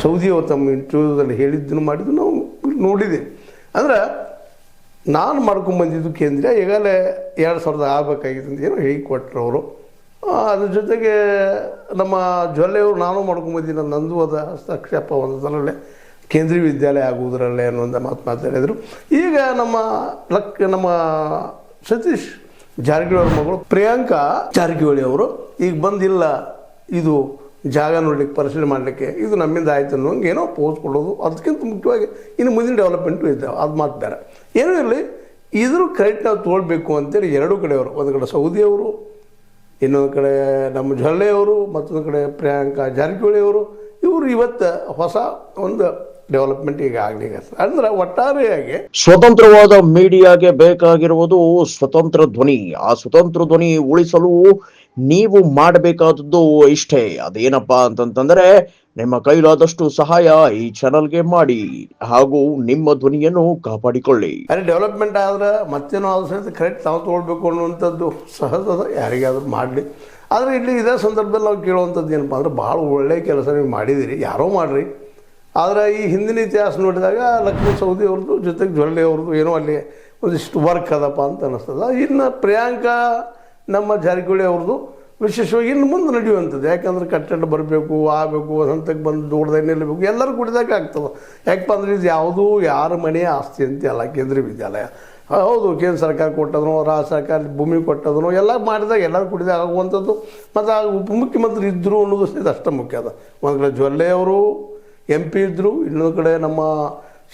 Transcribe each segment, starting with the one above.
ಸೌದಿಯವರು ತಮ್ಮ ಇಂಟರ್ವ್ಯೂದಲ್ಲಿ ಹೇಳಿದ್ದನ್ನು ಮಾಡಿದ್ದು ನಾವು ನೋಡಿದೆ. ಅಂದ್ರೆ ನಾನು ಮಾಡ್ಕೊಂಬಂದಿದ್ದು ಕೇಂದ್ರ ಈಗಾಗಲೇ 2000 ಆಗಬೇಕಾಗಿತ್ತು ಅಂತ ಏನೋ ಹೇಳಿ ಕೊಟ್ಟರು ಅವರು. ಅದ್ರ ಜೊತೆಗೆ ನಮ್ಮ ಜೊಲ್ಲೆಯವರು ನಾನು ಮಾಡ್ಕೊಂಬಂದಿದ್ದು ನಂದು ಅದ ಹಸ್ತಕ್ಷೇಪ ಒಂದರಲ್ಲೇ ಕೇಂದ್ರೀಯ ವಿದ್ಯಾಲಯ ಆಗುವುದರಲ್ಲೇ ಅನ್ನುವಂಥ ಮಾತಾಡಿದರು. ಈಗ ನಮ್ಮ ಸತೀಶ್ ಜಾರಕಿಹೊಳಿ ಅವ್ರ ಮಗಳು ಪ್ರಿಯಾಂಕಾ ಜಾರಕಿಹೊಳಿ ಅವರು ಈಗ ಬಂದಿಲ್ಲ, ಇದು ಜಾಗ ನೋಡ್ಲಿಕ್ಕೆ ಪರಿಶೀಲನೆ ಮಾಡಲಿಕ್ಕೆ ಇದು ನಮ್ಮಿಂದ ಆಯ್ತು ಅನ್ನೋಂಗೆ ಏನೋ ಪೋಸ್ ಕೊಡೋದು. ಅದಕ್ಕಿಂತ ಮುಖ್ಯವಾಗಿ ಇನ್ನು ಮುಂದಿನ ಡೆವಲಪ್ಮೆಂಟು ಇದ್ದಾವೆ, ಅದು ಮಾತು ಬೇರೆ. ಏನೂ ಇರಲಿ, ಇದ್ರ ಕ್ರೆಡಿಟ್ ನಾವು ತೊಗೊಳ್ಬೇಕು ಅಂತೇಳಿ ಎರಡೂ ಕಡೆಯವರು, ಒಂದು ಕಡೆ ಸೌದಿಯವರು, ಇನ್ನೊಂದು ಕಡೆ ನಮ್ಮ ಜೊಲ್ಲೆಯವರು, ಮತ್ತೊಂದು ಕಡೆ ಪ್ರಿಯಾಂಕಾ ಜಾರಕಿಹೊಳಿ ಅವರು, ಇವರು ಇವತ್ತು ಹೊಸ ಒಂದು ಡೆವಲಪ್ಮೆಂಟ್ ಈಗ ಆಗ್ಲಿಕ್ಕೆ ಅಂದ್ರೆ ಒಟ್ಟಾರೆಯಾಗಿ ಸ್ವತಂತ್ರವಾದ ಮೀಡಿಯಾಗೆ ಬೇಕಾಗಿರುವುದು ಸ್ವತಂತ್ರ ಧ್ವನಿ. ಆ ಸ್ವತಂತ್ರ ಧ್ವನಿ ಉಳಿಸಲು ನೀವು ಮಾಡಬೇಕಾದದ್ದು ಇಷ್ಟೇ. ಅದೇನಪ್ಪಾ ಅಂತಂತಂದ್ರೆ ನಿಮ್ಮ ಕೈಲಾದಷ್ಟು ಸಹಾಯ ಈ ಚಾನಲ್ಗೆ ಮಾಡಿ ಹಾಗೂ ನಿಮ್ಮ ಧ್ವನಿಯನ್ನು ಕಾಪಾಡಿಕೊಳ್ಳಿ. ಅಲ್ಲಿ ಡೆವಲಪ್ಮೆಂಟ್ ಆದ್ರೆ ಮತ್ತೇನೋ ಆದ್ರೂ ಸಹಿತ ಕ್ರೆಡಿಟ್ ನಾವು ತೊಗೊಳ್ಬೇಕು ಅನ್ನುವಂಥದ್ದು ಸಹಜದ, ಯಾರಿಗಾದ್ರೂ ಮಾಡಲಿ. ಆದರೆ ಇಲ್ಲಿ ಇದೇ ಸಂದರ್ಭದಲ್ಲಿ ನಾವು ಕೇಳುವಂಥದ್ದು ಏನಪ್ಪ ಅಂದ್ರೆ ಭಾಳ ಒಳ್ಳೆಯ ಕೆಲಸ ನೀವು ಮಾಡಿದ್ದೀರಿ, ಯಾರೋ ಮಾಡಿರಿ. ಆದರೆ ಈ ಹಿಂದಿನ ಇತಿಹಾಸ ನೋಡಿದಾಗ ಲಕ್ಷ್ಮೀ ಸವದಿ ಅವ್ರದ್ದು ಜೊತೆಗೆ ಜೊಲ್ಲೆ ಅವ್ರದ್ದು ಏನೋ ಅಲ್ಲಿ ಒಂದಿಷ್ಟು ವರ್ಕ್ ಅದಪ್ಪ ಅಂತ ಅನ್ನಿಸ್ತದೆ. ಇನ್ನು ಪ್ರಿಯಾಂಕಾ ನಮ್ಮ ಜಾರಕಿಹೊಳಿ ಅವ್ರದ್ದು ವಿಶೇಷವಾಗಿ ಇನ್ನು ಮುಂದೆ ನಡೆಯುವಂಥದ್ದು. ಯಾಕಂದ್ರೆ ಕಟ್ಟಡ ಬರಬೇಕು, ಆಗಬೇಕು, ಹಂತಕ್ಕೆ ಬಂದು ದೊಡ್ಡದಾಗಿ ನಿಲ್ಲಬೇಕು, ಎಲ್ಲರೂ ಕುಡಿದಾಗ ಆಗ್ತದೆ. ಯಾಕಪ್ಪ ಅಂದ್ರೆ ಇದು ಯಾವುದೂ ಯಾರ ಮನೆಯ ಆಸ್ತಿ ಅಂತ ಅಲ್ಲ ಕೇಂದ್ರೀಯ ವಿದ್ಯಾಲಯ. ಹೌದು, ಕೇಂದ್ರ ಸರ್ಕಾರ ಕೊಟ್ಟದನೋ ರಾಜ್ಯ ಸರ್ಕಾರ ಭೂಮಿ ಕೊಟ್ಟದನೋ ಎಲ್ಲ ಮಾಡಿದಾಗ ಎಲ್ಲರೂ ಕುಡಿದಾಗ ಆಗುವಂಥದ್ದು. ಮತ್ತು ಆ ಉಪಮುಖ್ಯಮಂತ್ರಿ ಇದ್ದರು ಅನ್ನೋದು ಸಹಿತ ಅಷ್ಟೇ ಮುಖ್ಯ ಅದ. ಒಂದು ಕಡೆ ಜೊಲ್ಲೆಯವರು MP ಇದ್ದರು, ಇನ್ನೊಂದು ಕಡೆ ನಮ್ಮ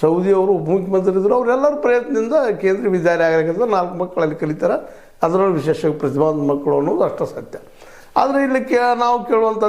ಸೌದಿಯವರು ಉಪಮುಖ್ಯಮಂತ್ರಿ ಇದ್ದರು. ಅವರೆಲ್ಲರ ಪ್ರಯತ್ನದಿಂದ ಕೇಂದ್ರೀಯ ವಿದ್ಯಾಲಯ ಆಗಲಿಕ್ಕೆ 4 ಮಕ್ಕಳಲ್ಲಿ ಕಲಿತಾರೆ. ಅದರಲ್ಲೂ ವಿಶೇಷವಾಗಿ ಪ್ರತಿಭಾವಂತ ಮಕ್ಕಳು ಅನ್ನೋದು ಅಷ್ಟು ಸತ್ಯ. ಆದರೆ ಇಲ್ಲಿ ನಾವು ಕೇಳುವಂಥದ್ದು